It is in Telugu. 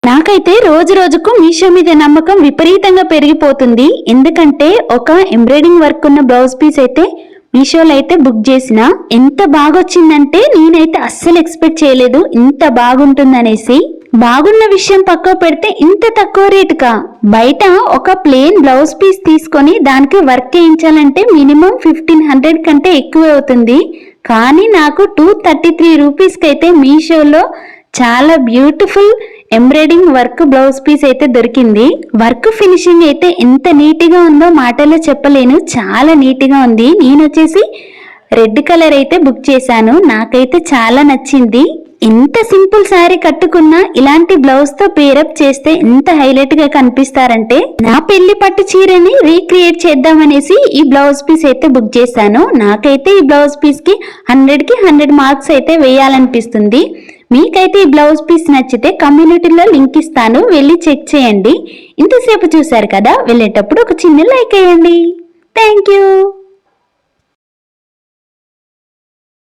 నాకైతే రోజు రోజుకు మీషో మీద నమ్మకం విపరీతంగా పెరిగిపోతుంది. ఎందుకంటే ఒక ఎంబ్రాయిడింగ్ వర్క్ ఉన్న బ్లౌజ్ పీస్ అయితే మీషోలో అయితే బుక్ చేసిన ఎంత బాగొచ్చిందంటే నేనైతే అస్సలు ఎక్స్పెక్ట్ చేయలేదు ఇంత బాగుంటుందనేసి. బాగున్న విషయం పక్క పెడితే ఇంత తక్కువ రేటుకా? బయట ఒక ప్లేన్ బ్లౌజ్ పీస్ తీసుకొని దానికి వర్క్ వేయించాలంటే మినిమం 1500 కంటే ఎక్కువ అవుతుంది. కానీ నాకు 233 రూపీస్కి అయితే మీషోలో చాలా beautiful embroidering work blouse piece అయితే దొరికింది. వర్క్ ఫినిషింగ్ అయితే ఎంత నీట్గా ఉందో మాటల్లో చెప్పలేను, చాలా నీట్గా ఉంది. నేను వచ్చేసి రెడ్ కలర్ అయితే బుక్ చేశాను. నాకైతే చాలా నచ్చింది. ఎంత సింపుల్ శారీ కట్టుకున్నా ఇలాంటి బ్లౌజ్ తో పేరప్ చేస్తే ఎంత హైలైట్ గా కనిపిస్తారంటే నా పెళ్లి పట్టు చీరని రీక్రియేట్ చేద్దామనేసి ఈ బ్లౌజ్ పీస్ అయితే బుక్ చేశాను. నాకైతే ఈ బ్లౌజ్ పీస్ కి 100కి 100 మార్క్స్ అయితే వేయాలనిపిస్తుంది. మీకైతే ఈ బ్లౌజ్ పీస్ నచ్చితే కమ్యూనిటీలో లింక్ ఇస్తాను, వెళ్ళి చెక్ చేయండి. ఇంతసేపు చూసారు కదా, వెళ్ళేటప్పుడు ఒక చిన్న లైక్ వేయండి. Thank you.